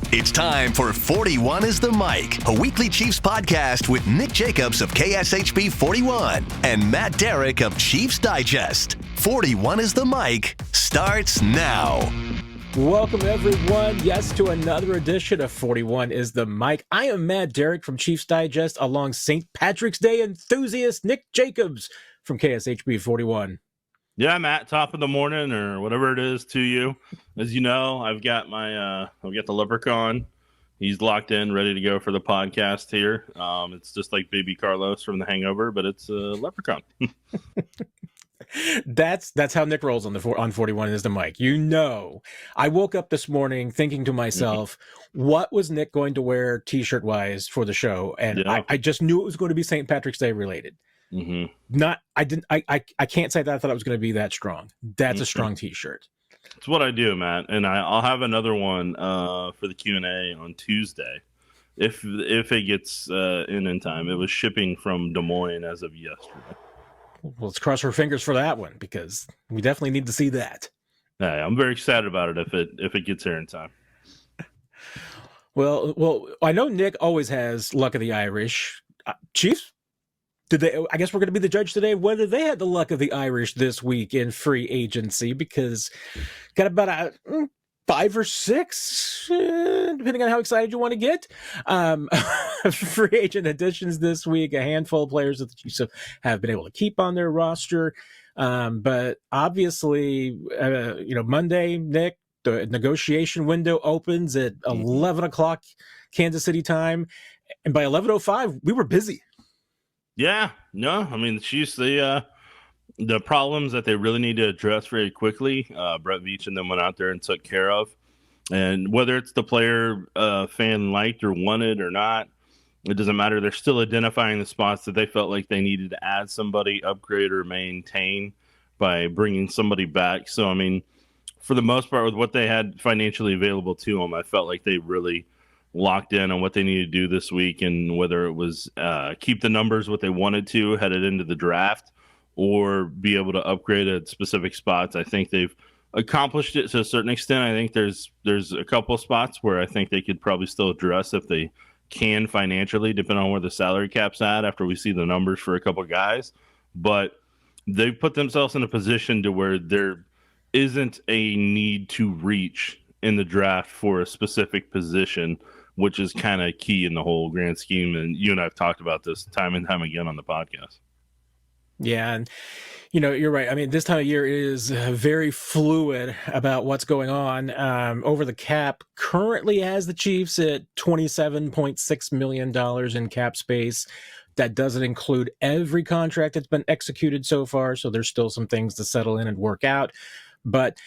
It's time for 41 is the Mic, a weekly Chiefs podcast with Nick Jacobs of KSHB 41 and Matt Derrick of Chiefs Digest. 41 is the Mic starts now. Welcome, everyone. Yes, to another edition of 41 is the Mic. I am Matt Derrick from Chiefs Digest, along St. Patrick's Day enthusiast Nick Jacobs from KSHB 41. Yeah, Matt, top of the morning or whatever it is to you. As you know, I've got the leprechaun. He's locked in, ready to go for the podcast here. It's just like Baby Carlos from The Hangover, but it's a leprechaun. That's how Nick rolls on 41 is the Mic. You know, I woke up this morning thinking to myself, what was Nick going to wear T-shirt wise for the show? And yeah. I just knew it was going to be St. Patrick's Day related. I can't say that I thought it was going to be that strong. That's a strong T-shirt. It's what I do, Matt, and I'll have another one for the Q&A on Tuesday if it gets in time. It was shipping from Des Moines as of yesterday. Well, let's cross our fingers for that one because we definitely need to see that. Yeah, I'm very excited about it if it gets here in time. Well, I know Nick always has luck of the Irish. Chiefs? I guess we're going to be the judge today whether they had the luck of the Irish this week in free agency, because got about 5 or 6, depending on how excited you want to get. Free agent additions this week, a handful of players that the Chiefs have been able to keep on their roster. But obviously, Monday, Nick, the negotiation window opens at 11 o'clock Kansas City time. And by 11:05, we were busy. Yeah, no, I mean, the Chiefs, the problems that they really need to address very quickly, Brett Veach and them went out there and took care of. And whether it's the player fan liked or wanted or not, it doesn't matter. They're still identifying the spots that they felt like they needed to add somebody, upgrade, or maintain by bringing somebody back. So, I mean, for the most part, with what they had financially available to them, I felt like they really locked in on what they need to do this week, and whether it was keep the numbers what they wanted to headed into the draft or be able to upgrade at specific spots. I think they've accomplished it to a certain extent. I think there's a couple of spots where I think they could probably still address if they can financially, depending on where the salary cap's at after we see the numbers for a couple of guys. But they've put themselves in a position to where there isn't a need to reach in the draft for a specific position, which is kind of key in the whole grand scheme. And you and I have talked about this time and time again on the podcast. Yeah, and you're right. I mean, this time of year is very fluid about what's going on. Over the cap currently has the Chiefs at $27.6 million in cap space. That doesn't include every contract that's been executed so far, so there's still some things to settle in and work out. But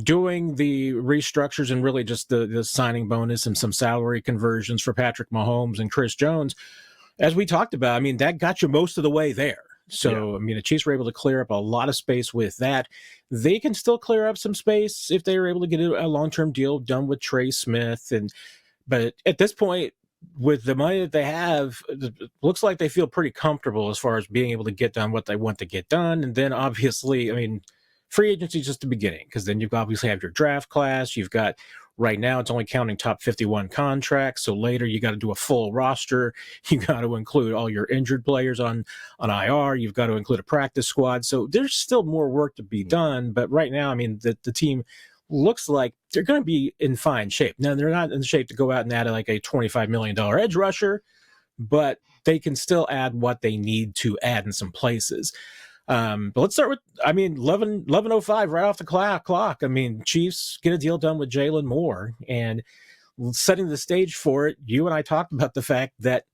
doing the restructures and really just the signing bonus and some salary conversions for Patrick Mahomes and Chris Jones, as we talked about, I mean, that got you most of the way there. So, yeah. I mean, the Chiefs were able to clear up a lot of space with that. They can still clear up some space if they were able to get a long-term deal done with Trey Smith. But at this point, with the money that they have, it looks like they feel pretty comfortable as far as being able to get done what they want to get done. And then obviously, I mean, free agency is just the beginning, because then you obviously have your draft class. You've got, right now, it's only counting top 51 contracts. So later you got to do a full roster. You got to include all your injured players on IR. You've got to include a practice squad. So there's still more work to be done. But right now, I mean, the team looks like they're going to be in fine shape. Now, they're not in shape to go out and add like a $25 million edge rusher, but they can still add what they need to add in some places. But let's start with, 11:05 right off the clock. I mean, Chiefs get a deal done with Jaylon Moore, and setting the stage for it, you and I talked about the fact that,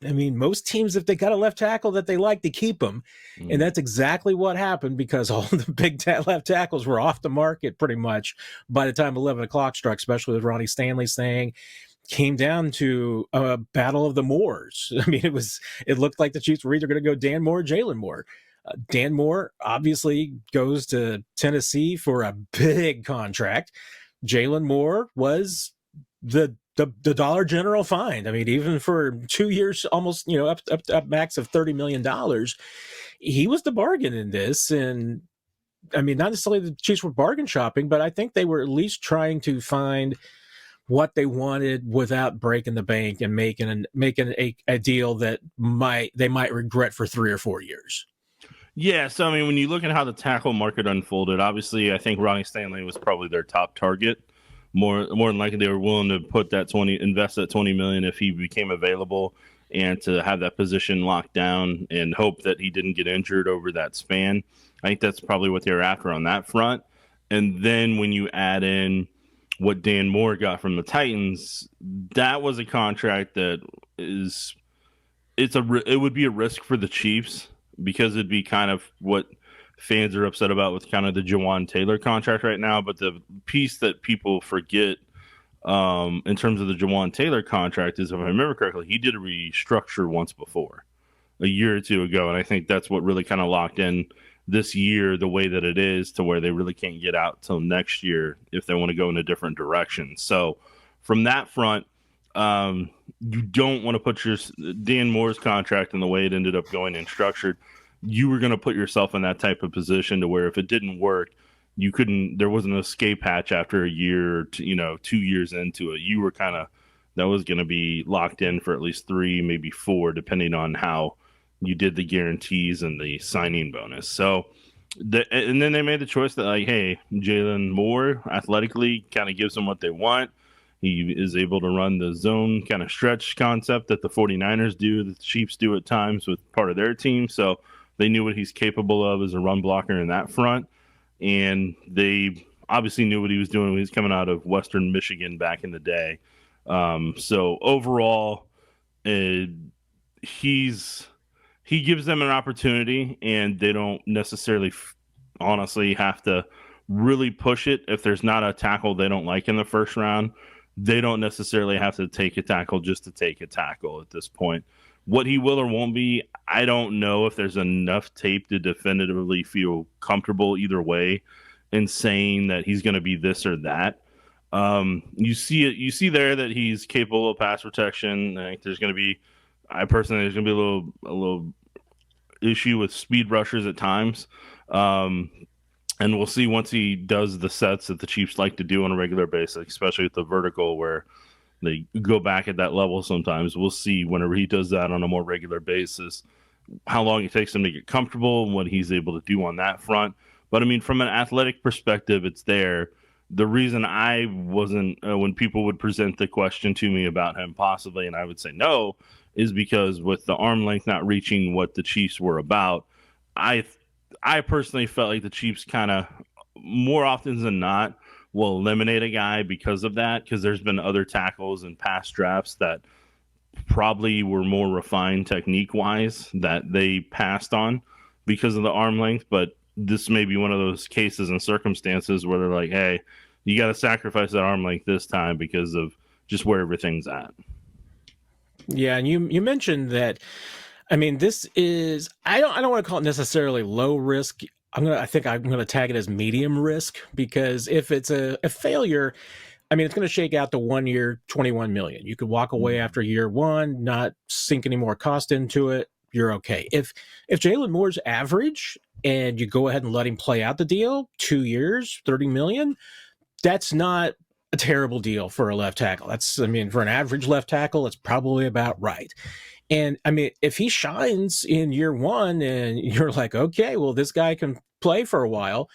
I mean, most teams, if they got a left tackle that they like, to keep them. And that's exactly what happened, because all the big left tackles were off the market pretty much by the time 11 o'clock struck, especially with Ronnie Stanley saying, came down to a battle of the Moores. I mean, it looked like the Chiefs were either going to go Dan Moore or Jaylon Moore. Dan Moore obviously goes to Tennessee for a big contract. Jaylon Moore was the Dollar General find. I mean, even for 2 years, almost, up max of $30 million, he was the bargain in this. And I mean, not necessarily the Chiefs were bargain shopping, but I think they were at least trying to find what they wanted without breaking the bank and making a deal that they might regret for 3 or 4 years. Yeah, so I mean, when you look at how the tackle market unfolded, obviously, I think Ronnie Stanley was probably their top target. More than likely, they were willing to invest that $20 million if he became available, and to have that position locked down and hope that he didn't get injured over that span. I think that's probably what they were after on that front. And then when you add in what Dan Moore got from the Titans, that was a contract that it would be a risk for the Chiefs, because it'd be kind of what fans are upset about with kind of the Jawan Taylor contract right now. But the piece that people forget in terms of the Jawan Taylor contract is, if I remember correctly, he did a restructure once before, a year or two ago. And I think that's what really kind of locked in this year the way that it is, to where they really can't get out till next year if they want to go in a different direction. So from that front, you don't want to put Dan Moore's contract and the way it ended up going and structured. You were going to put yourself in that type of position to where if it didn't work, there wasn't an escape hatch after a year or 2 years into it. You were that was going to be locked in for at least 3, maybe 4, depending on how you did the guarantees and the signing bonus. So, and then they made the choice that, like, hey, Jaylon Moore athletically kind of gives them what they want. He is able to run the zone kind of stretch concept that the 49ers do, that the Chiefs do at times with part of their team. So they knew what he's capable of as a run blocker in that front. And they obviously knew what he was doing when he was coming out of Western Michigan back in the day. So overall, he gives them an opportunity, and they don't necessarily honestly have to really push it. If there's not a tackle they don't like in the first round, they don't necessarily have to take a tackle just to take a tackle at this point. What he will or won't be, I don't know if there's enough tape to definitively feel comfortable either way in saying that he's going to be this or that. You see there that he's capable of pass protection. I think there's going to be a little issue with speed rushers at times. And we'll see once he does the sets that the Chiefs like to do on a regular basis, especially with the vertical where they go back at that level sometimes. We'll see whenever he does that on a more regular basis, how long it takes him to get comfortable and what he's able to do on that front. But, I mean, from an athletic perspective, it's there. The reason I wasn't, when people would present the question to me about him possibly, and I would say no, is because with the arm length not reaching what the Chiefs were about, I personally felt like the Chiefs kind of more often than not will eliminate a guy because of that, because there's been other tackles in past drafts that probably were more refined technique-wise that they passed on because of the arm length. But this may be one of those cases and circumstances where they're like, hey, you got to sacrifice that arm length this time because of just where everything's at. Yeah, and you mentioned that. I mean, this is I don't want to call it necessarily low risk. I think I'm gonna tag it as medium risk, because if it's a failure, I mean, it's going to shake out to 1 year, $21 million. You could walk away after year one, not sink any more cost into it. You're okay. If Jaylon Moore's average and you go ahead and let him play out the deal, 2 years, $30 million, that's not a terrible deal for a left tackle. For an average left tackle, it's probably about right. And I mean, if he shines in year one and you're like, okay, well, this guy can play for a while,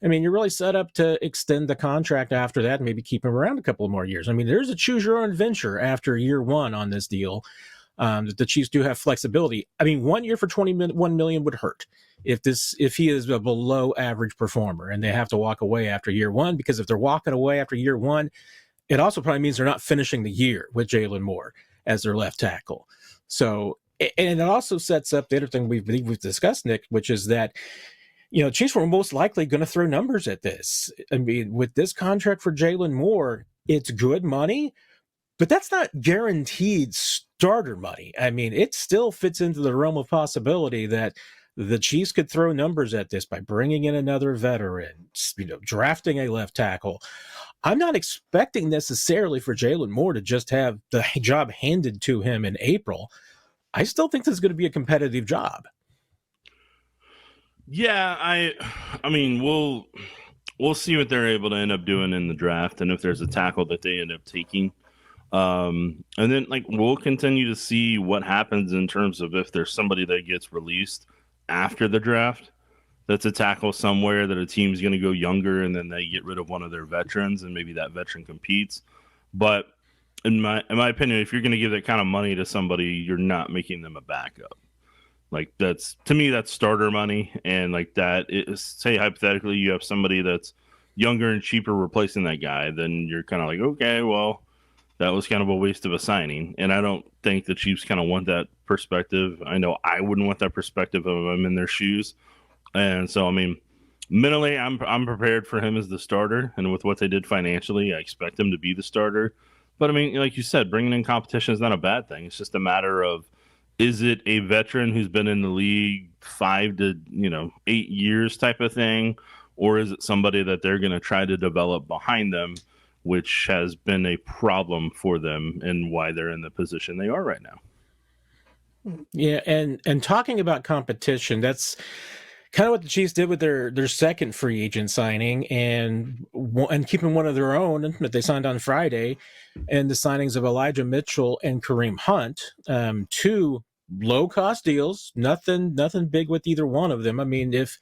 I mean, you're really set up to extend the contract after that and maybe keep him around a couple of more years. I mean, there's a choose your own adventure after year one on this deal. The Chiefs do have flexibility. I mean, 1 year for $21 million would hurt if he is a below average performer and they have to walk away after year one, because if they're walking away after year one, it also probably means they're not finishing the year with Jaylon Moore as their left tackle. So, and it also sets up the other thing we've discussed, Nick, which is that, Chiefs were most likely going to throw numbers at this. I mean, with this contract for Jaylon Moore, it's good money, but that's not guaranteed starter money. I mean, it still fits into the realm of possibility that the Chiefs could throw numbers at this by bringing in another veteran, drafting a left tackle. I'm not expecting necessarily for Jaylon Moore to just have the job handed to him in April. I still think this is going to be a competitive job. Yeah, I mean, we'll we'll see what they're able to end up doing in the draft, and if there's a tackle that they end up taking. And then we'll continue to see what happens in terms of if there's somebody that gets released after the draft that's a tackle somewhere that a team's going to go younger, and then they get rid of one of their veterans, and maybe that veteran competes. But in my opinion, if you're going to give that kind of money to somebody, you're not making them a backup. That's, to me, that's starter money. And that is, say hypothetically you have somebody that's younger and cheaper replacing that guy, then you're kind of okay, well, that was kind of a waste of a signing. And I don't think the Chiefs kind of want that perspective. I know I wouldn't want that perspective if I'm in their shoes. And so, mentally, I'm prepared for him as the starter. And with what they did financially, I expect him to be the starter. But, like you said, bringing in competition is not a bad thing. It's just a matter of, is it a veteran who's been in the league 5 to 8 years type of thing? Or is it somebody that they're going to try to develop behind them, which has been a problem for them and why they're in the position they are right now? Yeah, and talking about competition, that's kind of what the Chiefs did with their second free agent signing, and keeping one of their own that they signed on Friday, and the signings of Elijah Mitchell and Kareem Hunt, 2 low-cost deals, nothing big with either one of them. If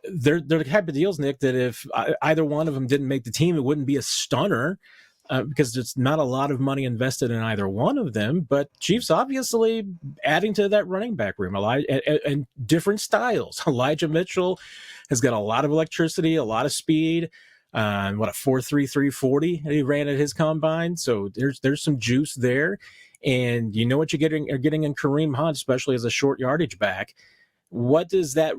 they're the type of deals, Nick, that if either one of them didn't make the team, it wouldn't be a stunner. Because there's not a lot of money invested in either one of them, but Chiefs obviously adding to that running back room and different styles. Elijah Mitchell has got a lot of electricity, a lot of speed. A 4.33 340 he ran at his combine, so there's some juice there, and you know what you're getting in Kareem Hunt, especially as a short yardage back. What does that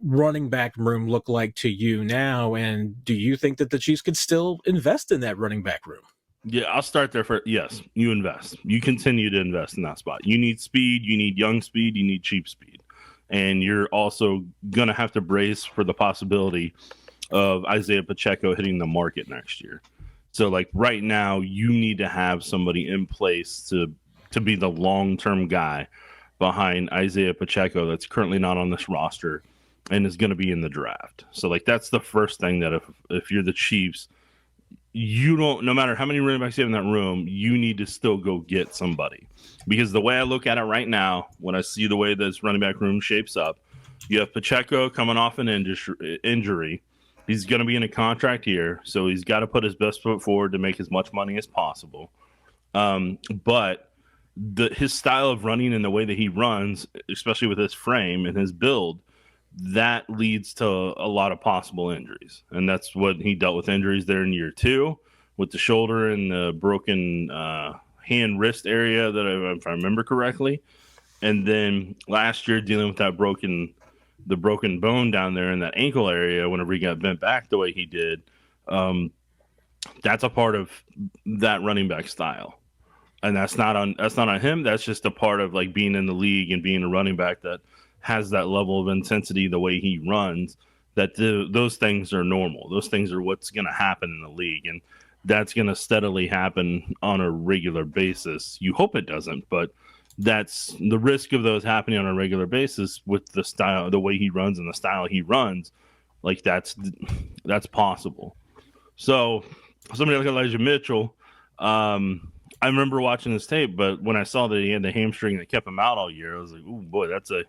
running back room look like to you now, and do you think that the Chiefs could still invest in that running back room? Yeah, I'll start there for, yes, you invest. You continue to invest in that spot. You need speed, you need young speed, you need cheap speed. And you're also going to have to brace for the possibility of Isaiah Pacheco hitting the market next year. So, right now, you need to have somebody in place to be the long-term guy behind Isaiah Pacheco that's currently not on this roster and is going to be in the draft. So, that's the first thing that if you're the Chiefs, you don't, no matter how many running backs you have in that room, you need to still go get somebody. Because the way I look at it right now, when I see the way this running back room shapes up, you have Pacheco coming off an injury. He's going to be in a contract year, so he's got to put his best foot forward to make as much money as possible. But his style of running and the way that he runs, especially with his frame and his build, that leads to a lot of possible injuries. And that's what he dealt with, injuries there in year 2 with the shoulder and the broken hand wrist area, if I remember correctly. And then last year dealing with that broken bone down there in that ankle area whenever he got bent back the way he did. That's a part of that running back style. And that's not on him. That's just a part of being in the league and being a running back that has that level of intensity the way he runs, that those things are normal. Those things are what's going to happen in the league, and that's going to steadily happen on a regular basis. You hope it doesn't, but that's the risk of those happening on a regular basis with the style, the way he runs and the style he runs. That's possible. So somebody like Elijah Mitchell, I remember watching this tape, but when I saw that he had the hamstring that kept him out all year, I was like, oh boy, that's a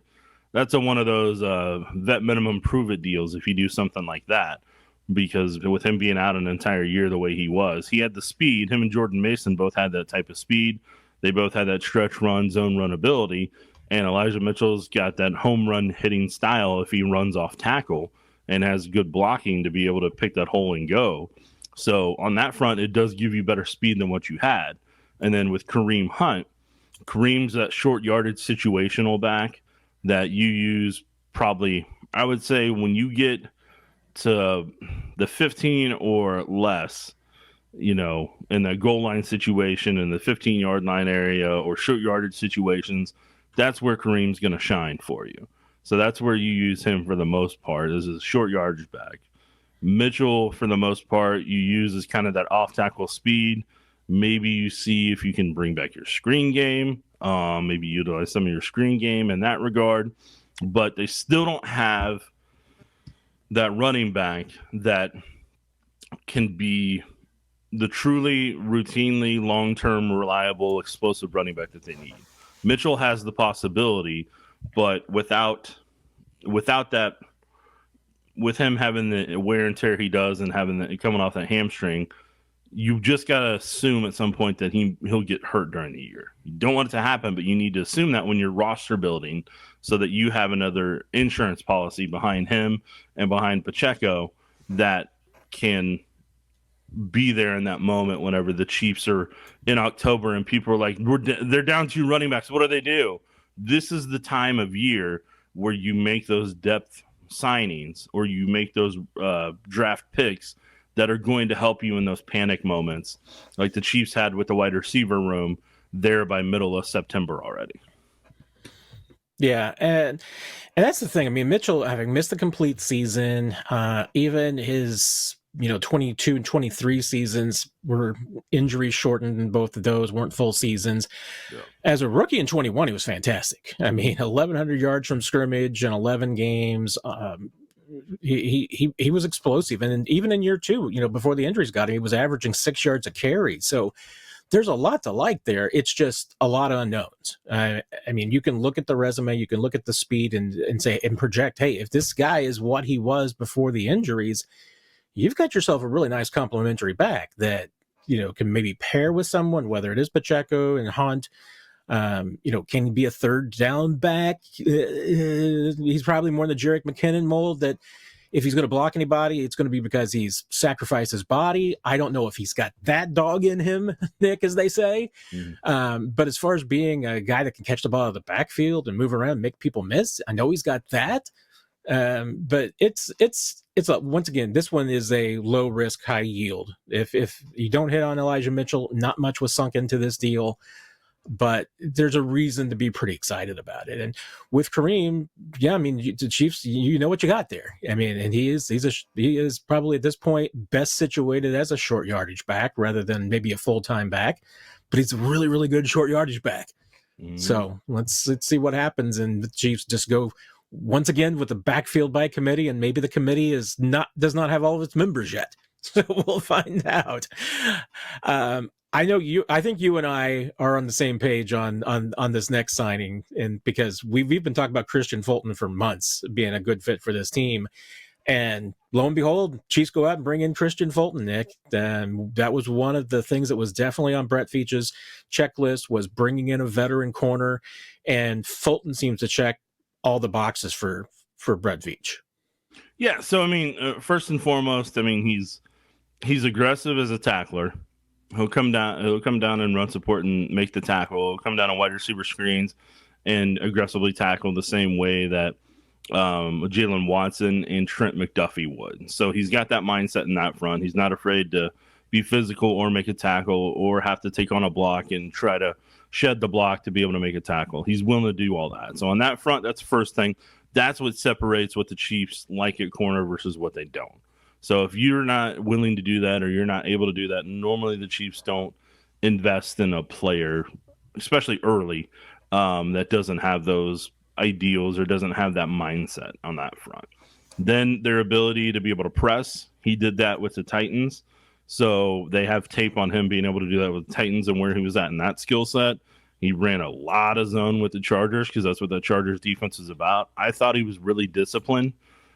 one of those vet minimum prove it deals if you do something like that. Because with him being out an entire year the way he was, he had the speed. Him and Jordan Mason both had that type of speed. They both had that stretch run, zone run ability. And Elijah Mitchell's got that home run hitting style if he runs off tackle and has good blocking to be able to pick that hole and go. So on that front, it does give you better speed than what you had. And then with Kareem Hunt, Kareem's that short yardage situational back that you use probably, I would say, when you get to the 15 or less, in the goal line situation, in the 15-yard line area or short yardage situations, that's where Kareem's going to shine for you. So that's where you use him for the most part, as a short yardage back. Mitchell, for the most part, you use as kind of that off-tackle speed. Maybe you see if you can bring back your screen game. Maybe utilize some of your screen game in that regard. But they still don't have that running back that can be the truly routinely long-term reliable explosive running back that they need. Mitchell has the possibility, but without that, with him having the wear and tear he does and coming off that hamstring, you just got to assume at some point that he'll get hurt during the year. You don't want it to happen, but you need to assume that when you're roster building so that you have another insurance policy behind him and behind Pacheco that can be there in that moment whenever the Chiefs are in October and people are like, they're down 2 running backs. What do they do? This is the time of year where you make those depth signings or you make those draft picks that are going to help you in those panic moments like the Chiefs had with the wide receiver room there by middle of September already. Yeah, and that's the thing. I mean, Mitchell having missed the complete season, even his 22 and 23 seasons were injury shortened, and both of those weren't full seasons. Yeah. As a rookie in 21, he was fantastic. I mean, 1,100 yards from scrimmage in 11 games. He was explosive, and even in year 2, before the injuries got him, he was averaging 6 yards a carry. So there's a lot to like there. It's just a lot of unknowns. I mean, you can look at the resume, you can look at the speed and say and project, hey, if this guy is what he was before the injuries, you've got yourself a really nice complementary back that, can maybe pair with someone, whether it is Pacheco and Hunt. Can he be a third down back? He's probably more in the Jerick McKinnon mold that if he's going to block anybody, it's going to be because he's sacrificed his body. I don't know if he's got that dog in him, Nick, as they say. Mm-hmm. But as far as being a guy that can catch the ball out of the backfield and move around, make people miss, I know he's got that. But it's once again, this one is a low risk, high yield. If you don't hit on Elijah Mitchell, not much was sunk into this deal, but there's a reason to be pretty excited about it. And with Kareem, yeah, I mean, the Chiefs, you know what you got there. I mean, and he is probably at this point best situated as a short yardage back rather than maybe a full-time back, but he's a really, really good short yardage back. Mm. So let's see what happens. And the Chiefs just go once again with the backfield by committee, and maybe the committee does not have all of its members yet. So we'll find out. I think you and I are on the same page on this next signing, and because we've been talking about Kristian Fulton for months being a good fit for this team, and lo and behold, Chiefs go out and bring in Kristian Fulton, Nick. That was one of the things that was definitely on Brett Veach's checklist, was bringing in a veteran corner, and Fulton seems to check all the boxes for Brett Veach. Yeah, so I mean, first and foremost, I mean he's aggressive as a tackler. He'll come down and run support and make the tackle. He'll come down on wide receiver screens and aggressively tackle the same way that Jalen Watson and Trent McDuffie would. So he's got that mindset in that front. He's not afraid to be physical or make a tackle or have to take on a block and try to shed the block to be able to make a tackle. He's willing to do all that. So on that front, that's the first thing. That's what separates what the Chiefs like at corner versus what they don't. So if you're not willing to do that or you're not able to do that, normally the Chiefs don't invest in a player, especially early, that doesn't have those ideals or doesn't have that mindset on that front. Then their ability to be able to press. He did that with the Titans. So they have tape on him being able to do that with the Titans and where he was at in that skill set. He ran a lot of zone with the Chargers because that's what the Chargers defense is about. I thought he was really disciplined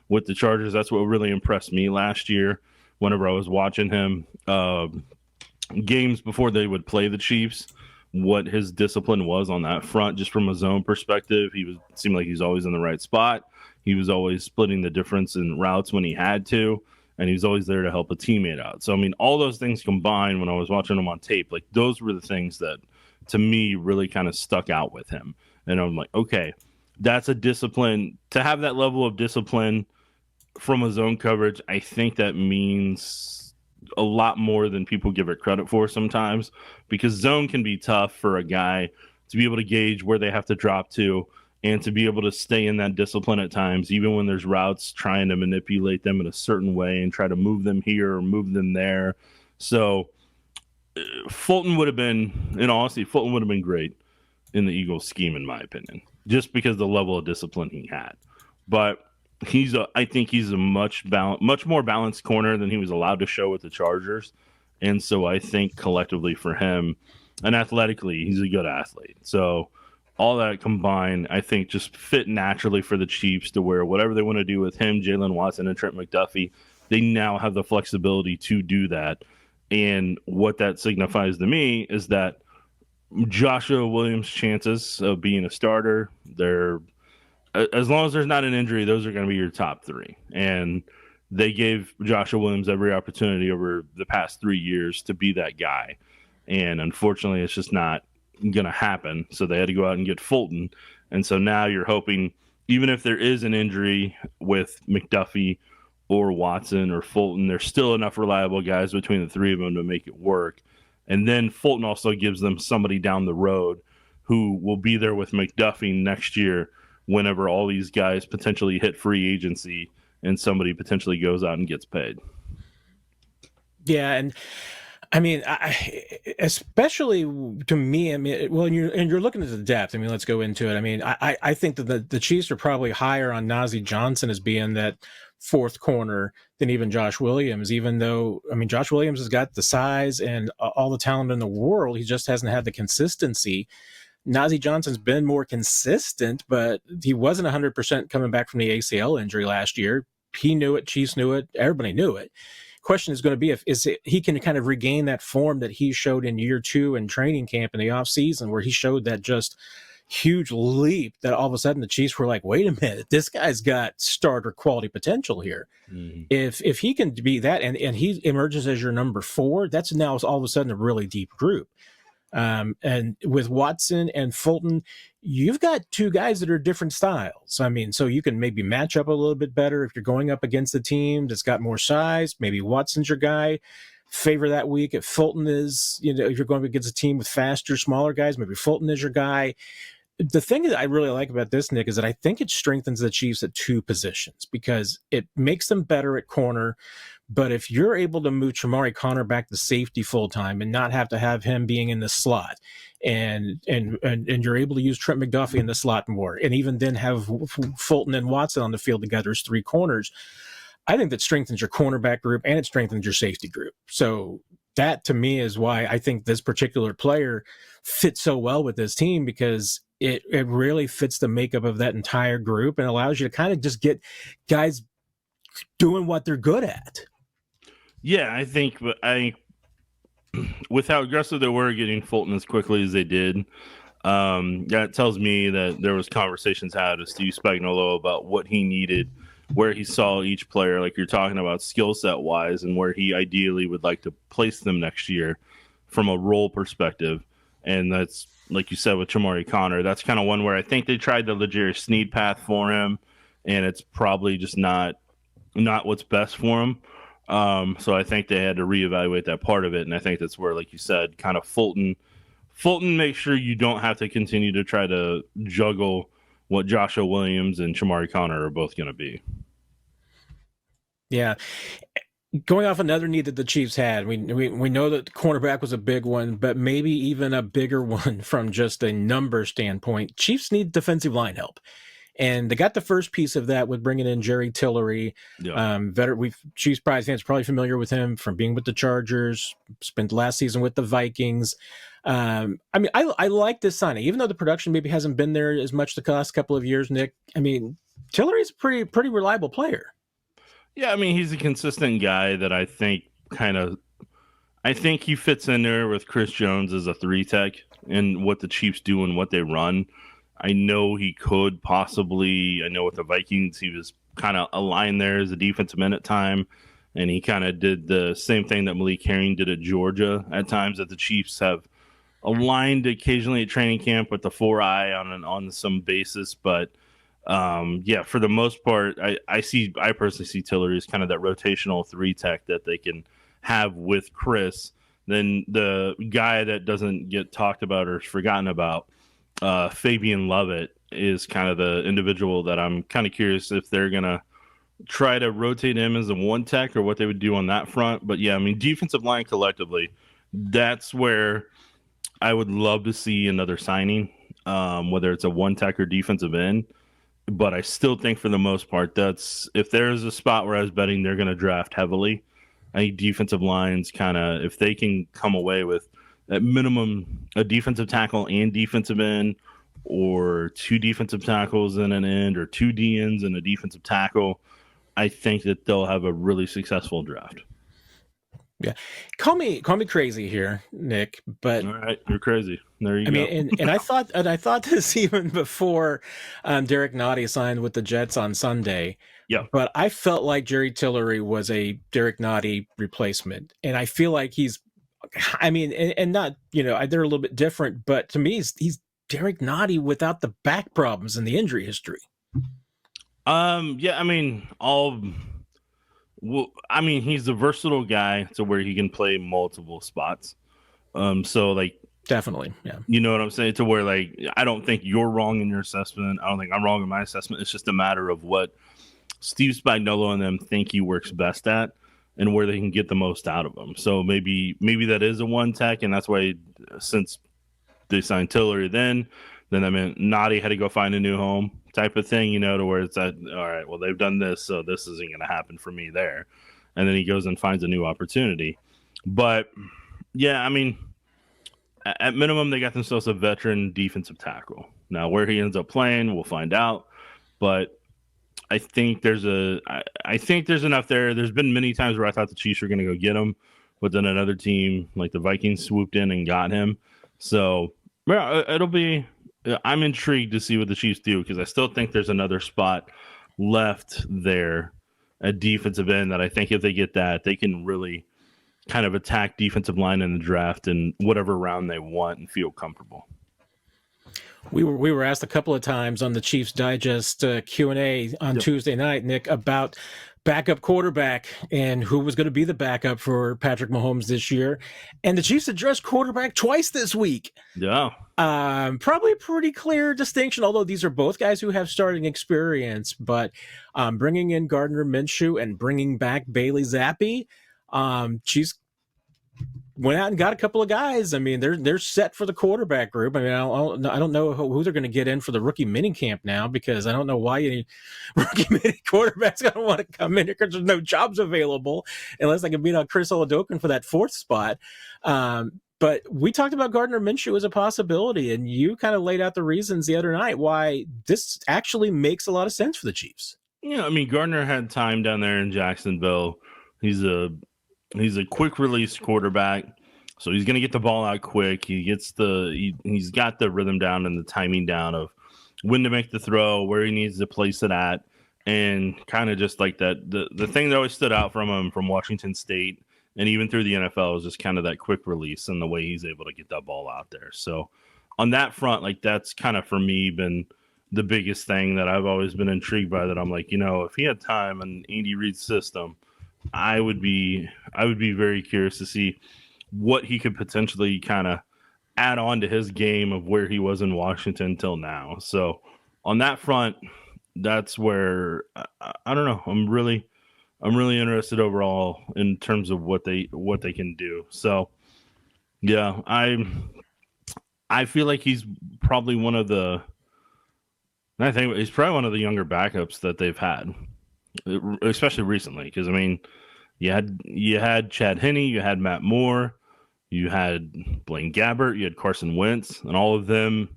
with the Chargers. That's what really impressed me last year whenever I was watching him games before they would play the Chiefs, what his discipline was on that front, just from a zone perspective. Seemed like he's always in the right spot. He was always splitting the difference in routes when he had to, and he was always there to help a teammate out. So, I mean, all those things combined when I was watching him on tape, like those were the things that, to me, really kind of stuck out with him. And I'm like, okay, that's a discipline. To have that level of discipline from a zone coverage, I think that means a lot more than people give it credit for sometimes, because zone can be tough for a guy to be able to gauge where they have to drop to and to be able to stay in that discipline at times, even when there's routes trying to manipulate them in a certain way and try to move them here or move them there. So Fulton would have been, in honesty, Fulton would have been great in the Eagles scheme, in my opinion, just because of the level of discipline he had. But I think he's a much more balanced corner than he was allowed to show with the Chargers. And so I think collectively for him, and athletically, he's a good athlete. So all that combined, I think just fit naturally for the Chiefs to where whatever they want to do with him, Jaylen Watson, and Trent McDuffie, they now have the flexibility to do that. And what that signifies to me is that Joshua Williams' chances of being a starter, they're as long as there's not an injury, those are going to be your top three. And they gave Joshua Williams every opportunity over the past 3 years to be that guy. And unfortunately, it's just not going to happen. So they had to go out and get Fulton. And so now you're hoping, even if there is an injury with McDuffie or Watson or Fulton, there's still enough reliable guys between the three of them to make it work. And then Fulton also gives them somebody down the road who will be there with McDuffie next year whenever all these guys potentially hit free agency and somebody potentially goes out and gets paid. Yeah, and I mean, especially to me, I mean, well, you're looking at the depth. I mean, let's go into it. I mean, I think that the Chiefs are probably higher on Najee Johnson as being that fourth corner than even Josh Williams, even though, I mean, Josh Williams has got the size and all the talent in the world. He just hasn't had the consistency. Najee Johnson's been more consistent, but he wasn't 100% coming back from the ACL injury last year. He knew it. Chiefs knew it. Everybody knew it. Question is going to be if he can kind of regain that form that he showed in year 2 in training camp in the offseason, where he showed that just huge leap that all of a sudden the Chiefs were like, wait a minute, this guy's got starter quality potential here. Mm-hmm. If he can be that and he emerges as your number 4, that's now all of a sudden a really deep group. And with Watson and Fulton, you've got two guys that are different styles. I mean, so you can maybe match up a little bit better if you're going up against a team that's got more size. Maybe Watson's your guy. Favor that week. If Fulton is, if you're going against a team with faster, smaller guys, maybe Fulton is your guy. The thing that I really like about this, Nick, is that I think it strengthens the Chiefs at 2 positions because it makes them better at corner. But if you're able to move Chamari Connor back to safety full time and not have to have him being in the slot, and you're able to use Trent McDuffie in the slot more, and even then have Fulton and Watson on the field together as 3 corners, I think that strengthens your cornerback group and it strengthens your safety group. So that to me is why I think this particular player fits so well with this team, because it really fits the makeup of that entire group and allows you to kind of just get guys doing what they're good at. Yeah, I think with how aggressive they were getting Fulton as quickly as they did, that tells me that there was conversations had with Steve Spagnuolo about what he needed, where he saw each player, like you're talking about skill set wise, and where he ideally would like to place them next year from a role perspective. And that's, like you said, with Chamari Connor, that's kind of one where I think they tried the L'Jarius Sneed path for him, and it's probably just not what's best for him. So I think they had to reevaluate that part of it, and I think that's where, like you said, kind of Fulton makes sure you don't have to continue to try to juggle what Joshua Williams and Chamari Connor are both going to be. Yeah. Going off another need that the Chiefs had, we know that the cornerback was a big one, but maybe even a bigger one from just a number standpoint. Chiefs need defensive line help. And they got the first piece of that with bringing in Jerry Tillery. Yeah. Chiefs Pride fans are probably familiar with him from being with the Chargers, spent last season with the Vikings. I mean, I like this signing, even though the production maybe hasn't been there as much the last couple of years, Nick. I mean, Tillery's a pretty reliable player. Yeah, I mean, he's a consistent guy that I think he fits in there with Chris Jones as a 3-tech and what the Chiefs do and what they run. I know he could possibly, I know with the Vikings, he was kind of aligned there as a defensive end at time, and he kind of did the same thing that Malik Herring did at Georgia at times, that the Chiefs have aligned occasionally at training camp with the 4-eye on some basis, but yeah, for the most part, I personally see Tillery as kind of that rotational 3-tech that they can have with Chris. Then the guy that doesn't get talked about or is forgotten about, Fabian Lovett, is kind of the individual that I'm kind of curious if they're going to try to rotate him as a 1-tech or what they would do on that front. But yeah, I mean, defensive line collectively, that's where I would love to see another signing, whether it's a 1-tech or defensive end. But I still think for the most part, that's if there's a spot where I was betting they're going to draft heavily, I think defensive lines kind of, if they can come away with at minimum a defensive tackle and defensive end, or 2 defensive tackles and an end, or 2 DNs and a defensive tackle, I think that they'll have a really successful draft. Yeah, call me crazy here, Nick, but all right, you're crazy. There you go. mean, and I thought this even before Derek Nottie signed with the Jets on Sunday. Yeah, but I felt like Jerry Tillery was a Derek Nottie replacement, and I feel like he's, I mean, and not, you know, they're a little bit different, but to me, he's Derek Nottie without the back problems and the injury history. Yeah, I mean, he's a versatile guy to where he can play multiple spots. So like, definitely, yeah. You know what I'm saying? To where, like, I don't think you're wrong in your assessment. I don't think I'm wrong in my assessment. It's just a matter of what Steve Spagnuolo and them think he works best at and where they can get the most out of him. So maybe that is a one tech, and that's why since they signed Tillery then I mean, Nottie had to go find a new home type of thing, you know, to where it's at, all right, well, they've done this, so this isn't going to happen for me there. And then he goes and finds a new opportunity. But, yeah, I mean, at minimum, they got themselves a veteran defensive tackle. Now, where he ends up playing, we'll find out. But I think there's enough there. There's been many times where I thought the Chiefs were going to go get him, but then another team, like the Vikings, swooped in and got him. So, yeah, I'm intrigued to see what the Chiefs do, because I still think there's another spot left there at defensive end that I think if they get that, they can really kind of attack defensive line in the draft in whatever round they want and feel comfortable. We were asked a couple of times on the Chiefs Digest Q&A on Tuesday night, Nick, about backup quarterback and who was going to be the backup for Patrick Mahomes this year. And the Chiefs addressed quarterback twice this week. Yeah. Probably a pretty clear distinction, although these are both guys who have starting experience. But bringing in Gardner Minshew and bringing back Bailey Zappi, Chiefs went out and got a couple of guys. I mean, they're set for the quarterback group. I mean, I don't know who they're going to get in for the rookie mini camp now, because I don't know why any rookie mini quarterback's going to want to come in here, because there's no jobs available unless they can beat out Chris Oladokun for that 4th spot. But we talked about Gardner Minshew as a possibility, and you kind of laid out the reasons the other night why this actually makes a lot of sense for the Chiefs. Yeah, I mean, Gardner had time down there in Jacksonville. He's a quick release quarterback, so he's going to get the ball out quick. He's got the rhythm down and the timing down of when to make the throw, where he needs to place it at, and kind of just like that. The thing that always stood out from him from Washington State and even through the NFL is just kind of that quick release and the way he's able to get that ball out there. So on that front, like, that's kind of for me been the biggest thing that I've always been intrigued by, that I'm like, you know, if he had time in Andy Reid's system, I would be very curious to see what he could potentially kind of add on to his game of where he was in Washington till now. So on that front, that's where I don't know. I'm really interested overall in terms of what they can do. So yeah, I feel like he's probably one of the younger backups that they've had, especially recently. Because I mean, you had Chad Henne, you had Matt Moore, you had Blaine Gabbert, you had Carson Wentz, and all of them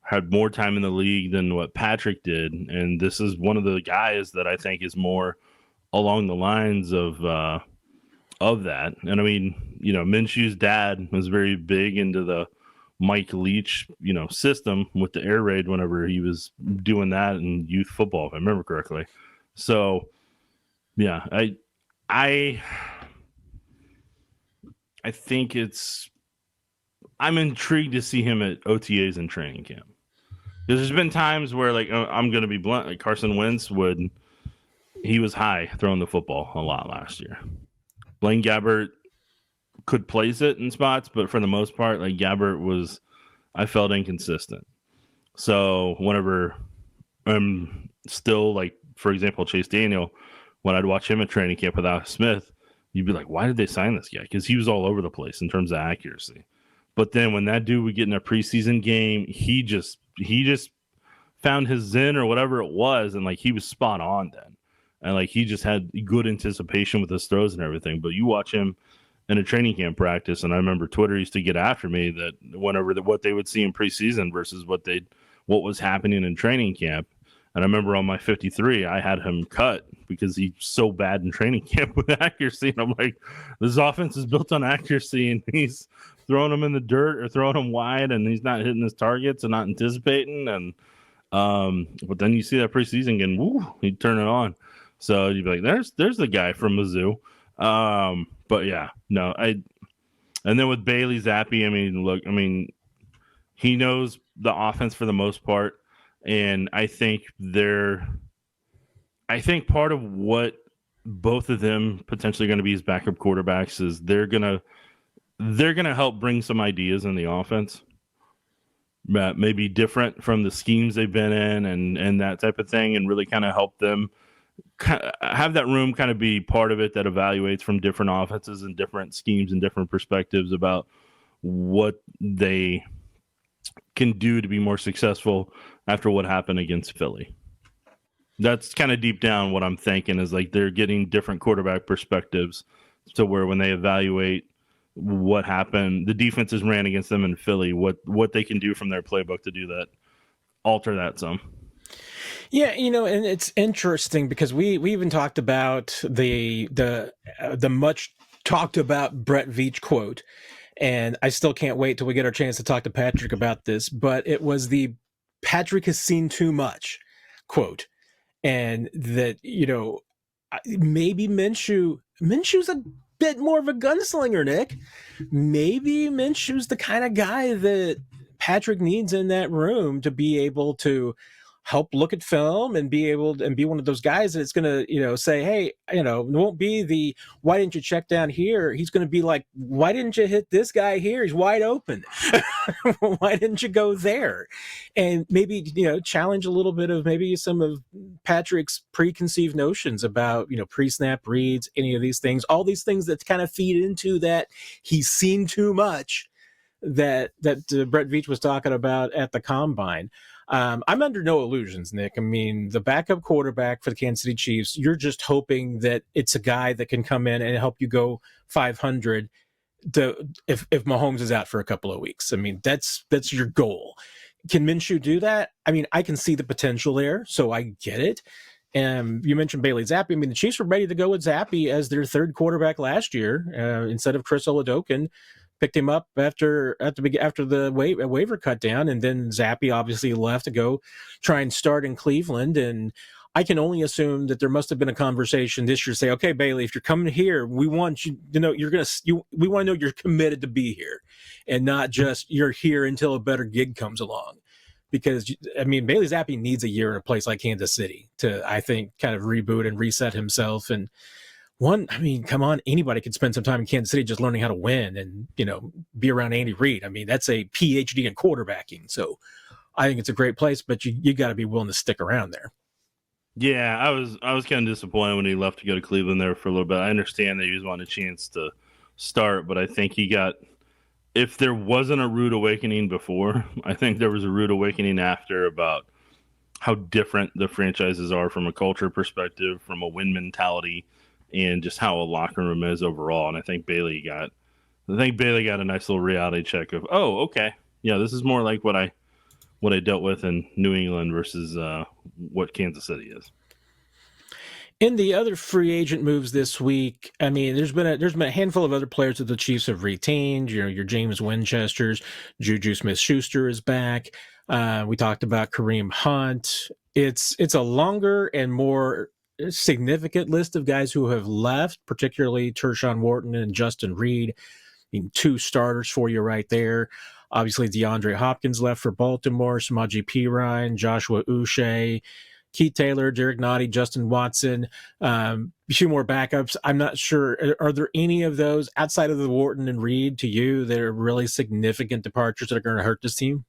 had more time in the league than what Patrick did. And this is one of the guys that I think is more along the lines of that. And I mean, you know, Minshew's dad was very big into the Mike Leach, you know, system with the air raid whenever he was doing that in youth football, if I remember correctly. So yeah, I think I'm intrigued to see him at OTAs and training camp. Because there's been times where, like, I'm going to be blunt, like Carson Wentz he was high throwing the football a lot last year. Blaine Gabbert could place it in spots, but for the most part, like, Gabbert I felt inconsistent. So whenever I'm still, like, for example, Chase Daniel, when I'd watch him at training camp with Alex Smith, you'd be like, why did they sign this guy? Because he was all over the place in terms of accuracy. But then when that dude would get in a preseason game, he just found his zen or whatever it was, and like he was spot on then, and like he just had good anticipation with his throws and everything. But you watch him in a training camp practice, and I remember Twitter used to get after me that whenever what they would see in preseason versus what was happening in training camp. And I remember on my 53, I had him cut because he's so bad in training camp with accuracy. And I'm like, this offense is built on accuracy, and he's throwing them in the dirt or throwing them wide, and he's not hitting his targets and not anticipating. And but then you see that preseason game, woo, he'd turn it on. So you'd be like, there's the guy from Mizzou. But yeah, no, and then with Bailey Zappi, I mean, he knows the offense for the most part. And I think part of what both of them potentially going to be as backup quarterbacks is they're gonna help bring some ideas in the offense that may be different from the schemes they've been in and that type of thing, and really kind of help them have that room kind of be part of it that evaluates from different offenses and different schemes and different perspectives about what they can do to be more successful after what happened against Philly. That's kind of deep down what I'm thinking, is like they're getting different quarterback perspectives to where when they evaluate what happened, the defenses ran against them in Philly, what they can do from their playbook to do that, alter that some. Yeah, and it's interesting because we even talked about the much talked about Brett Veach quote, and I still can't wait till we get our chance to talk to Patrick about this, but it was the Patrick has seen too much quote. And that, maybe Minshew's a bit more of a gunslinger, Nick. Maybe Minshew's the kind of guy that Patrick needs in that room to be able to help look at film and be one of those guys that's going to, say, hey, it won't be the, why didn't you check down here? He's going to be like, why didn't you hit this guy here? He's wide open. Why didn't you go there? And maybe, challenge a little bit of maybe some of Patrick's preconceived notions about, pre-snap reads, any of these things, all these things that kind of feed into that he's seen too much that Brett Veach was talking about at the Combine. I'm under no illusions, Nick. I mean, the backup quarterback for the Kansas City Chiefs, you're just hoping that it's a guy that can come in and help you go 500 if Mahomes is out for a couple of weeks. I mean, that's your goal. Can Minshew do that? I mean, I can see the potential there, so I get it. And you mentioned Bailey Zappi. I mean, the Chiefs were ready to go with Zappi as their third quarterback last year instead of Chris Oladokun. Picked him up after the waiver cut down, and then Zappi obviously left to go try and start in Cleveland. And I can only assume that there must have been a conversation this year. Say, okay, Bailey, if you're coming here, we want you. We want to know you're committed to be here, and not just you're here until a better gig comes along. Because I mean, Bailey Zappi needs a year in a place like Kansas City to, I think, kind of reboot and reset himself. And come on, anybody could spend some time in Kansas City just learning how to win and, be around Andy Reid. I mean, that's a PhD in quarterbacking. So I think it's a great place, but you got to be willing to stick around there. Yeah, I was kind of disappointed when he left to go to Cleveland there for a little bit. I understand that he was wanting a chance to start, but I think if there wasn't a rude awakening before, I think there was a rude awakening after about how different the franchises are from a culture perspective, from a win mentality, and just how a locker room is overall. And I think Bailey got a nice little reality check of, oh, okay, yeah, this is more like what I dealt with in New England versus what Kansas City is. In the other free agent moves this week, I mean, there's been a handful of other players that the Chiefs have retained. Your James Winchesters, JuJu Smith-Schuster is back. We talked about Kareem Hunt. It's a longer and more significant list of guys who have left, particularly Tershawn Wharton and Justin Reed. I mean, two starters for you right there. Obviously, DeAndre Hopkins left for Baltimore, Samaje Perine, Joshua Uche, Keith Taylor, Derek Nottie, Justin Watson, a few more backups. I'm not sure. Are there any of those outside of the Wharton and Reed to you that are really significant departures that are going to hurt this team?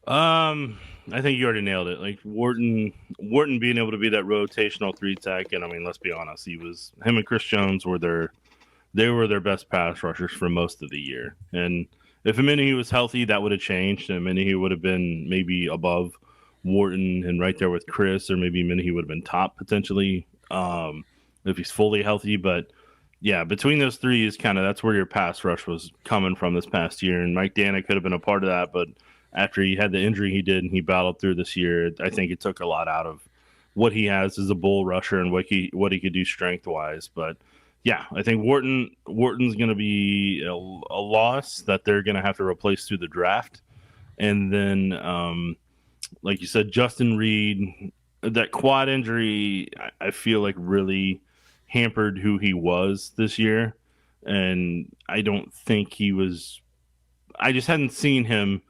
I think you already nailed it. Like Wharton being able to be that rotational 3-tech, and I mean, let's be honest, him and Chris Jones were their best pass rushers for most of the year. And if Amenahue was healthy, that would have changed. And Amenahue would have been maybe above Wharton and right there with Chris, or maybe Amenahue would have been top potentially if he's fully healthy. But yeah, between those three is kind of, that's where your pass rush was coming from this past year. And Mike Dana could have been a part of that, but after he had the injury he did and he battled through this year, I think it took a lot out of what he has as a bull rusher and what he could do strength wise. But yeah, I think Wharton's going to be a loss that they're going to have to replace through the draft. And then, like you said, Justin Reed, that quad injury, I feel like really hampered who he was this year. And I don't think I just hadn't seen him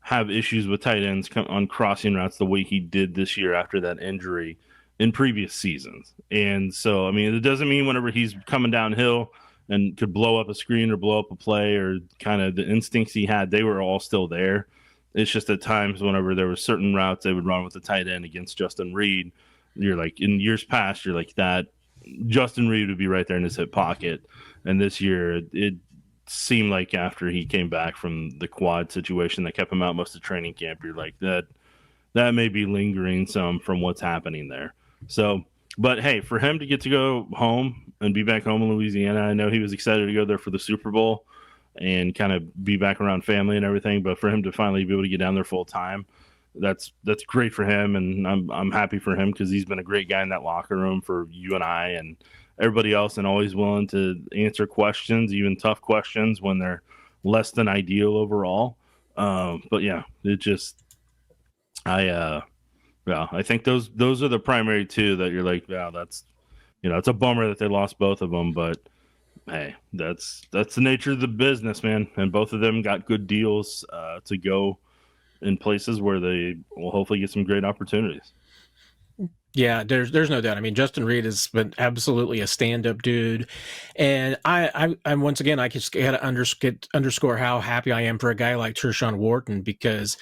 have issues with tight ends on crossing routes the way he did this year after that injury in previous seasons. And so, I mean, it doesn't mean whenever he's coming downhill and could blow up a screen or blow up a play, or kind of the instincts he had, they were all still there. It's just at times whenever there were certain routes they would run with the tight end against Justin Reed, you're like, in years past, you're like, that Justin Reed would be right there in his hip pocket. And this year, it seemed like after he came back from the quad situation that kept him out most of training camp, you're like, that may be lingering some from what's happening there. So, but hey, for him to get to go home and be back home in Louisiana, I know he was excited to go there for the Super Bowl and kind of be back around family and everything, but for him to finally be able to get down there full time, that's great for him. And I'm happy for him, because he's been a great guy in that locker room for you and I and everybody else, and always willing to answer questions, even tough questions when they're less than ideal overall. But yeah, it just, I think those are the primary two that you're like, yeah, that's, it's a bummer that they lost both of them, but hey, that's the nature of the business, man. And both of them got good deals to go in places where they will hopefully get some great opportunities. Yeah, there's no doubt. I mean, Justin Reed has been absolutely a stand-up dude, and I once again, I just got to underscore how happy I am for a guy like Tershawn Wharton, because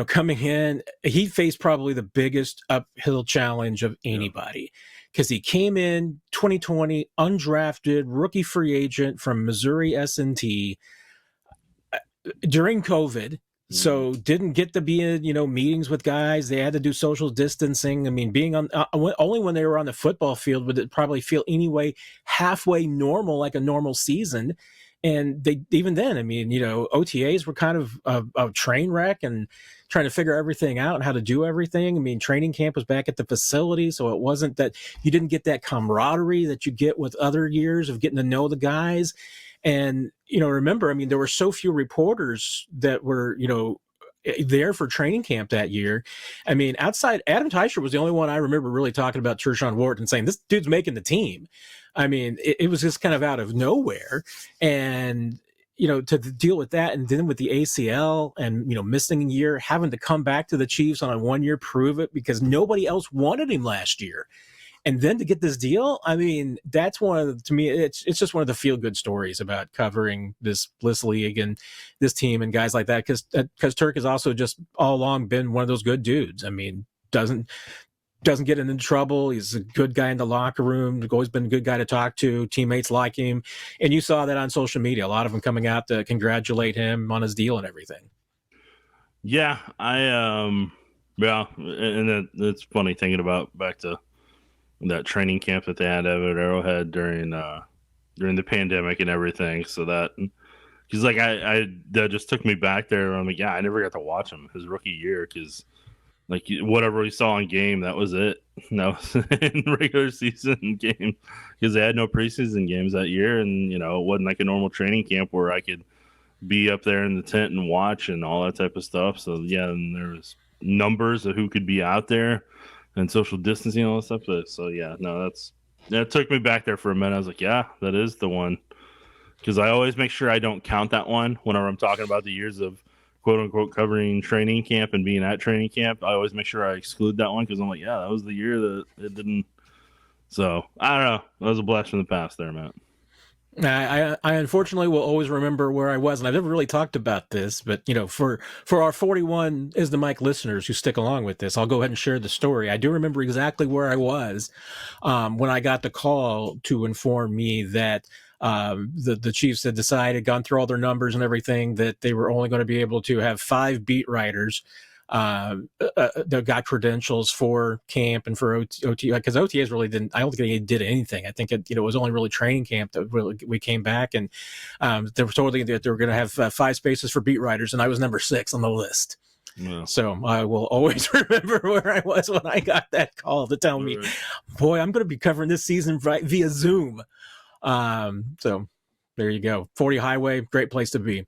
coming in, he faced probably the biggest uphill challenge of anybody, because he came in 2020 undrafted rookie free agent from Missouri S&T during COVID. So didn't get to be in, meetings with guys. They had to do social distancing. I mean, being on only when they were on the football field would it probably feel anyway halfway normal, like a normal season. And they, even then, I mean, OTAs were kind of a train wreck and trying to figure everything out and how to do everything. I mean, training camp was back at the facility, so it wasn't that you didn't get that camaraderie that you get with other years of getting to know the guys. And, remember, I mean, there were so few reporters that were, there for training camp that year. I mean, outside, Adam Teicher was the only one I remember really talking about Tershawn Wharton, saying, this dude's making the team. I mean, it was just kind of out of nowhere. And, to deal with that, and then with the ACL and, missing a year, having to come back to the Chiefs on a 1 year prove it because nobody else wanted him last year. And then to get this deal, I mean, that's to me, it's just one of the feel-good stories about covering this Bliss League and this team and guys like that, because Turk has also just all along been one of those good dudes. I mean, doesn't get into trouble. He's a good guy in the locker room. Always been a good guy to talk to. Teammates like him. And you saw that on social media, a lot of them coming out to congratulate him on his deal and everything. Yeah, and it's funny thinking about back to that training camp that they had at Arrowhead during the pandemic and everything. So that, he's like, that just took me back there. I'm like, yeah, I never got to watch him his rookie year, because like whatever we saw in game, that was it. That was in regular season game, because they had no preseason games that year, and it wasn't like a normal training camp where I could be up there in the tent and watch and all that type of stuff. So yeah, and there was numbers of who could be out there and social distancing and all that stuff. So yeah, no, that took me back there for a minute. I was like, yeah, that is the one, because I always make sure I don't count that one whenever I'm talking about the years of quote unquote covering training camp and being at training camp. I always make sure I exclude that one, because I'm like, yeah, that was the year that it didn't. So I don't know. That was a blast from the past there, Matt. I unfortunately will always remember where I was, and I've never really talked about this, but for our 41 is the Mike listeners who stick along with this, I'll go ahead and share the story. I do remember exactly where I was when I got the call to inform me that The Chiefs had decided, gone through all their numbers and everything, that they were only going to be able to have 5 beat writers that got credentials for camp and for OT, because OTAs really didn't. I don't think they did anything. I think it was only really training camp that really we came back, and they were told that they were going to have 5 spaces for beat writers, and I was number 6 on the list. Yeah. So I will always remember where I was when I got that call to tell me, boy, I'm going to be covering this season via Zoom. So there you go. 40 Highway, great place to be.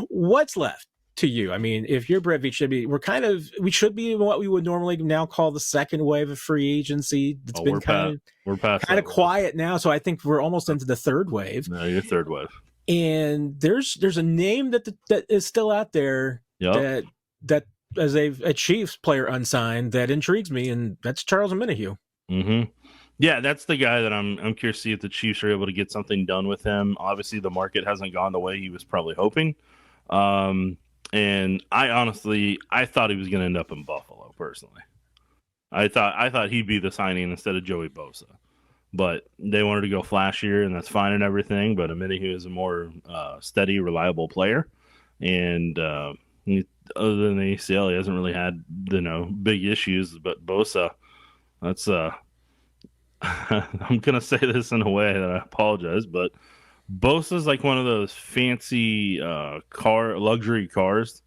What's left to you? I mean, if you're Brett Veach, we should be in what we would normally now call the second wave of free agency. It's been kind of quiet now. So I think we're almost into the third wave. No, you're third wave. And there's a name that is still out there that as a Chiefs player unsigned that intrigues me, and that's Charles Omenihu. Mm-hmm. Yeah, that's the guy that I'm curious to see if the Chiefs are able to get something done with him. Obviously, the market hasn't gone the way he was probably hoping. And I thought he was going to end up in Buffalo, personally. I thought he'd be the signing instead of Joey Bosa. But they wanted to go flashier, and that's fine and everything. But Omenihu is a more steady, reliable player. And other than the ACL, he hasn't really had big issues. But Bosa, that's I'm gonna say this in a way that I apologize, but Bosa's like one of those fancy luxury cars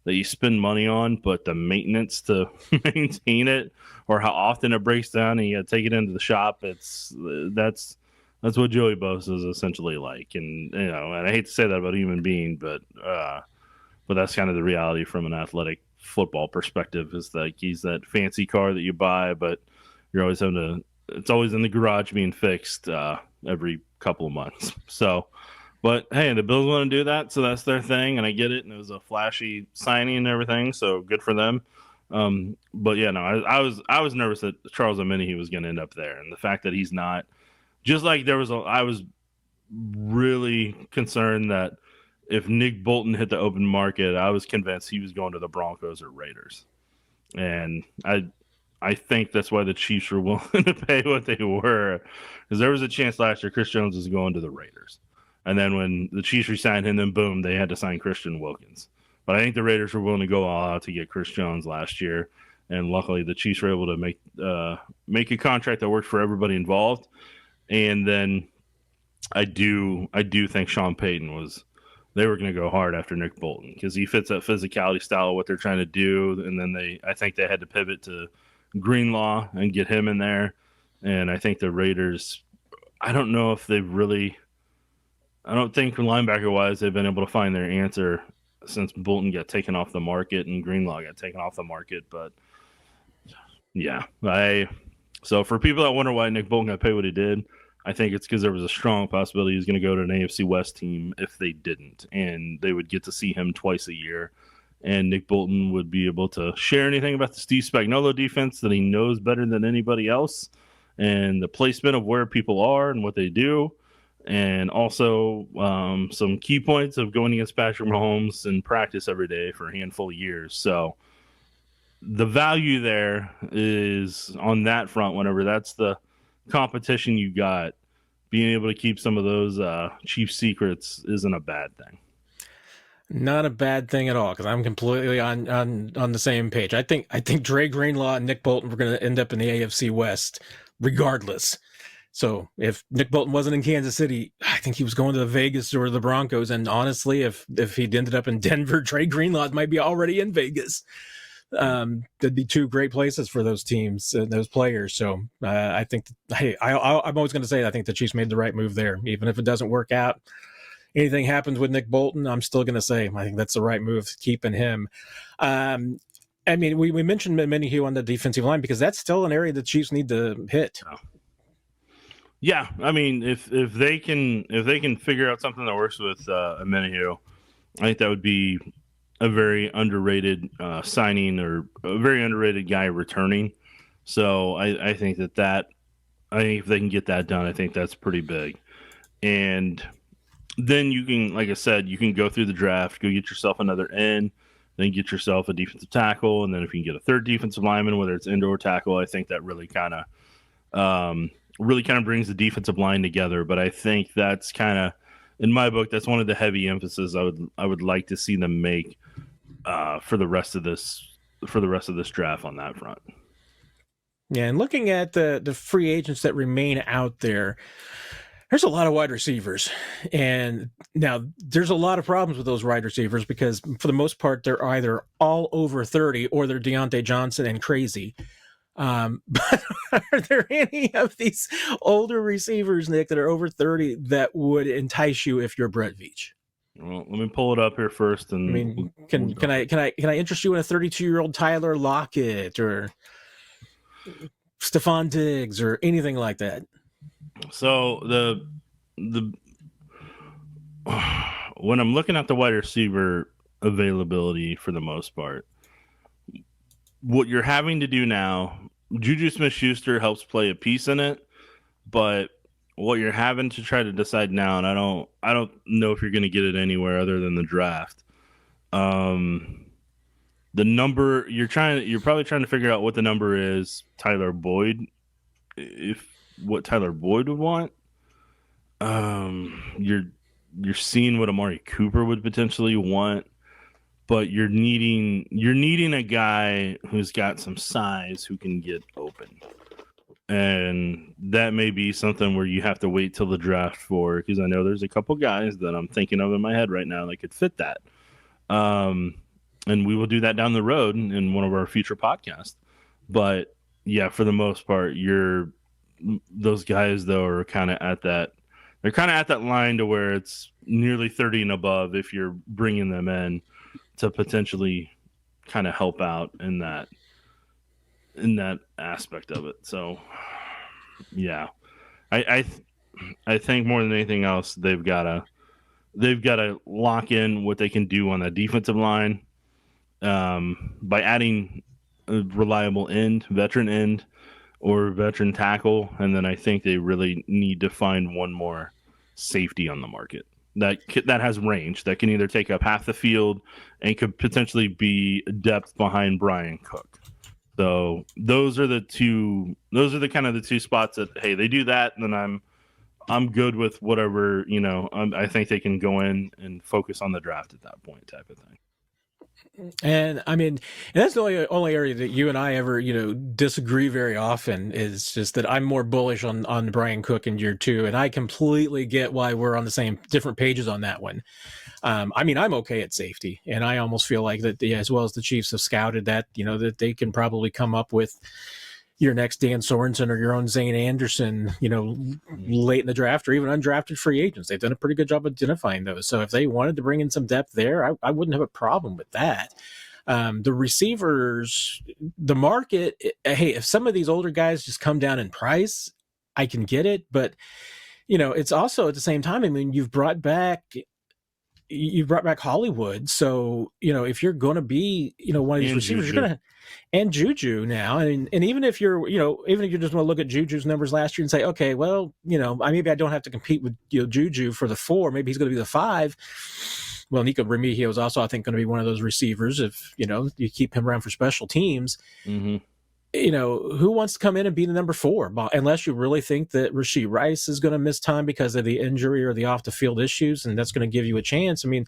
that you spend money on, but the maintenance to maintain it or how often it breaks down and you got to take it into the shop, that's what Joey Bosa is essentially like. And and I hate to say that about a human being, but that's kind of the reality from an athletic football perspective, is like he's that fancy car that you buy, but you're always having to. It's always in the garage being fixed every couple of months. So, but hey, the Bills want to do that, so that's their thing, and I get it. And it was a flashy signing and everything, so good for them. But yeah, no, I was nervous that Charles Omenihu was going to end up there, and the fact that he's not, just like I was really concerned that if Nick Bolton hit the open market, I was convinced he was going to the Broncos or Raiders, and I think that's why the Chiefs were willing to pay what they were, because there was a chance last year Chris Jones was going to the Raiders. And then when the Chiefs re-signed him, then boom, they had to sign Christian Wilkins. But I think the Raiders were willing to go all out to get Chris Jones last year. And luckily the Chiefs were able to make a contract that worked for everybody involved. And then I do think Sean Payton they were going to go hard after Nick Bolton, because he fits that physicality style of what they're trying to do. And then I think they had to pivot to Greenlaw and get him in there. And I think the Raiders, I don't know if they've really, I don't think linebacker wise they've been able to find their answer since Bolton got taken off the market and Greenlaw got taken off the market. But yeah, so for people that wonder why Nick Bolton got paid what he did, I think it's because there was a strong possibility he was going to go to an AFC West team if they didn't, and they would get to see him twice a year. And Nick Bolton would be able to share anything about the Steve Spagnuolo defense that he knows better than anybody else, and the placement of where people are and what they do, and also some key points of going against Patrick Mahomes in practice every day for a handful of years. So the value there is on that front. Whenever that's the competition you got, being able to keep some of those Chiefs secrets isn't a bad thing. Not a bad thing at all, because I'm completely on the same page. I think Dre Greenlaw and Nick Bolton were going to end up in the AFC West regardless. So if Nick Bolton wasn't in Kansas City, I think he was going to the Vegas or the Broncos. And honestly, if he'd ended up in Denver, Dre Greenlaw might be already in Vegas. That'd be 2 great places for those teams, those players. So I think, I'm always going to say I think the Chiefs made the right move there, even if it doesn't work out. Anything happens with Nick Bolton, I'm still going to say I think that's the right move, keeping him. I mean, we mentioned Omenihu on the defensive line because that's still an area the Chiefs need to hit. Yeah, I mean, if they can figure out something that works with Omenihu, I think that would be a very underrated signing, or a very underrated guy returning. So I think that I think if they can get that done, I think that's pretty big. And then you can, like I said, you can go through the draft, go get yourself another end, then get yourself a defensive tackle, and then if you can get a third defensive lineman, whether it's end or tackle, I think that really kind of really kind of brings the defensive line together. But I think that's kind of, in my book, that's one of the heavy emphasis I would like to see them make for the rest of this draft on that front. Yeah, and looking at the free agents that remain out there, there's a lot of wide receivers. And now there's a lot of problems with those wide receivers because for the most part, they're either all over 30 or they're Deontay Johnson and crazy. But are there any of these older receivers, Nick, that are over 30 that would entice you if you're Brett Veach? Well, let me pull it up here first. And I mean, can I interest you in a 32-year-old Tyler Lockett or Stephon Diggs or anything like that? So the when I'm looking at the wide receiver availability for the most part, what you're having to do now, JuJu Smith-Schuster helps play a piece in it, but what you're having to try to decide now, and I don't know if you're going to get it anywhere other than the draft. The number you're probably trying to figure out what the number is. Tyler Boyd, what Tyler Boyd would want. You're seeing what Amari Cooper would potentially want, but you're needing a guy who's got some size who can get open. And that may be something where you have to wait till the draft for, because I know there's a couple guys that I'm thinking of in my head right now that could fit that. And we will do that down the road in one of our future podcasts. But yeah, for the most part, those guys though are kind of at that line to where it's nearly 30 and above if you're bringing them in to potentially kind of help out in that aspect of it. So yeah, I think more than anything else, they've got to lock in what they can do on the defensive line by adding a reliable veteran end or veteran tackle. And then I think they really need to find one more safety on the market that has range, that can either take up half the field and could potentially be depth behind Brian Cook. So those are the kind of the two spots that, hey, they do that, and then I'm good with whatever, I think they can go in and focus on the draft at that point type of thing. And I mean, and that's the only area that you and I ever, disagree very often, is just that I'm more bullish on Brian Cook in year 2. And I completely get why we're on the same different pages on that one. I mean, I'm okay at safety, and I almost feel like that, as well as the Chiefs have scouted that, that they can probably come up with your next Dan Sorensen or your own Zane Anderson, late in the draft or even undrafted free agents. They've done a pretty good job identifying those. So if they wanted to bring in some depth there, I wouldn't have a problem with that. The receivers, the market, hey, if some of these older guys just come down in price, I can get it. But, it's also at the same time, I mean, you've brought back Hollywood. So, if you're going to be, one of these receivers, you're going to, and JuJu now. And even if you're, even if you just want to look at JuJu's numbers last year and say, okay, well, maybe I don't have to compete with JuJu for the 4. Maybe he's going to be the 5. Well, Nico Remigio is also, I think, going to be one of those receivers if, you keep him around for special teams. Mm-hmm. Who wants to come in and be the number 4? Unless you really think that Rashee Rice is going to miss time because of the injury or the off-the-field issues, and that's going to give you a chance. I mean,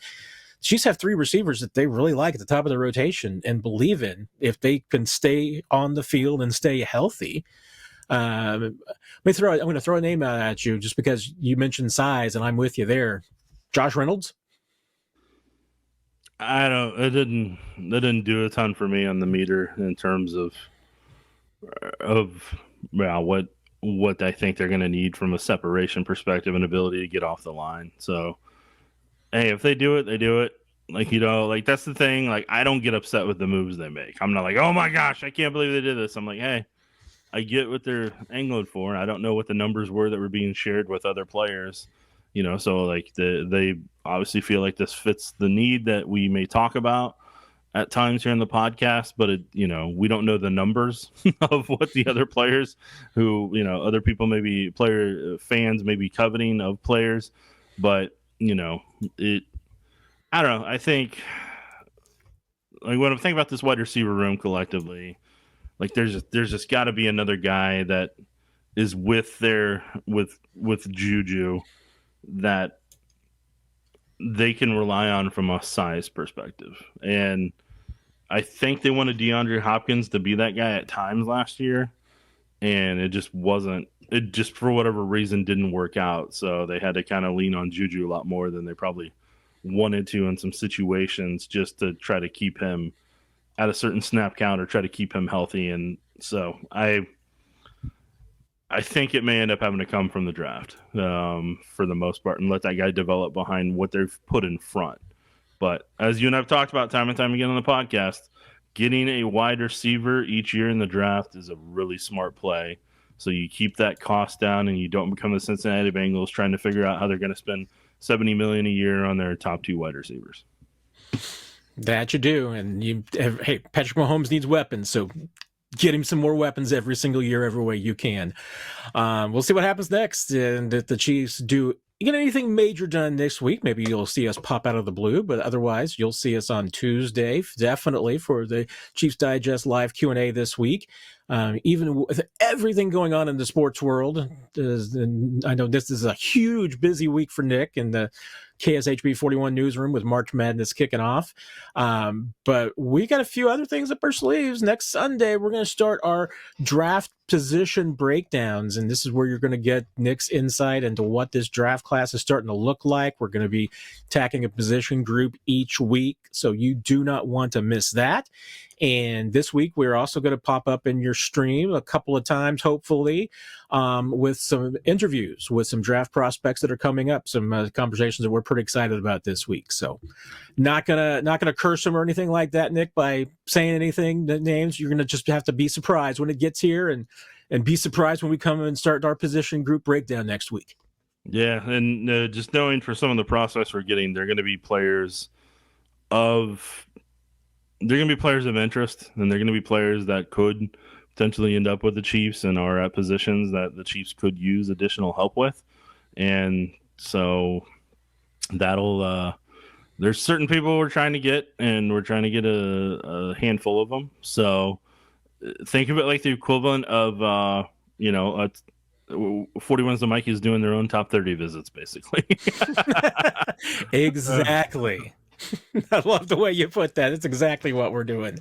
Chiefs have 3 receivers that they really like at the top of the rotation and believe in if they can stay on the field and stay healthy. I'm going to throw a name out at you just because you mentioned size, and I'm with you there. Josh Reynolds? It didn't do a ton for me on the meter in terms of what I think they're going to need from a separation perspective and ability to get off the line. So, hey, if they do it, they do it. That's the thing. Like, I don't get upset with the moves they make. I'm not like, oh my gosh, I can't believe they did this. I'm like, hey, I get what they're angling for. I don't know what the numbers were that were being shared with other players, so like they obviously feel like this fits the need that we may talk about at times here in the podcast, but we don't know the numbers of what the other players who, other people, maybe fans may be coveting of players, but I don't know. I think, like, when I'm thinking about this wide receiver room collectively, like there's just got to be another guy that is with JuJu that they can rely on from a size perspective. And I think they wanted DeAndre Hopkins to be that guy at times last year, and it just wasn't. It just, for whatever reason, didn't work out. So they had to kind of lean on JuJu a lot more than they probably wanted to in some situations, just to try to keep him at a certain snap count or try to keep him healthy. And so I think it may end up having to come from the draft for the most part, and let that guy develop behind what they've put in front. But as you and I've talked about time and time again on the podcast, getting a wide receiver each year in the draft is a really smart play. So you keep that cost down and you don't become the Cincinnati Bengals trying to figure out how they're going to spend $70 million a year on their top 2 wide receivers. That you do. And hey, Patrick Mahomes needs weapons, so get him some more weapons every single year, every way you can. We'll see what happens next. And if the Chiefs do get anything major done this week, maybe you'll see us pop out of the blue, but otherwise you'll see us on Tuesday, definitely, for the Chiefs Digest live Q&A this week. Even with everything going on in the sports world, I know this is a huge, busy week for Nick in the KSHB 41 newsroom with March Madness kicking off. But we got a few other things up our sleeves. Next Sunday, we're going to start our draft position breakdowns, and this is where you're going to get Nick's insight into what this draft class is starting to look like. We're going to be attacking a position group each week, so you do not want to miss that. And this week, we're also going to pop up in your stream a couple of times, hopefully, with some interviews with some draft prospects that are coming up, some conversations that we're pretty excited about this week. So not gonna curse them or anything like that, Nick, by saying anything, the names. You're going to just have to be surprised when it gets here, and be surprised when we come and start our position group breakdown next week. Yeah, and just knowing for some of the prospects we're getting, they're going to be players of interest, and they're going to be players that could potentially end up with the Chiefs and are at positions that the Chiefs could use additional help with. And so that'll there's certain people we're trying to get, and we're trying to get a handful of them. So think of it like the equivalent of 41's the Mike is doing their own top 30 visits, basically. Exactly. I love the way you put that. It's exactly what we're doing.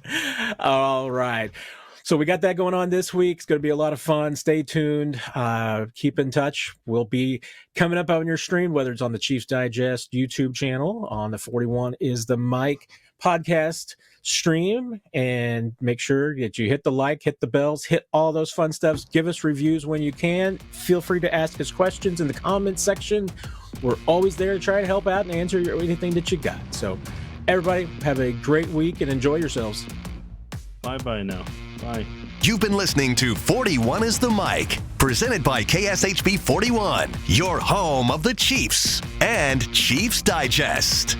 All right. So we got that going on this week. It's going to be a lot of fun. Stay tuned. Keep in touch. We'll be coming up on your stream, whether it's on the Chiefs Digest YouTube channel, on the 41 is the Mike podcast stream, and make sure that you hit the like, hit the bells, hit all those fun stuffs. Give us reviews when you can. Feel free to ask us questions in the comments section. We're always there to try to help out and answer anything that you got. So everybody, have a great week and enjoy yourselves. Bye now. Bye. You've been listening to 41 is the Mic, presented by KSHB 41, your home of the Chiefs and Chiefs Digest.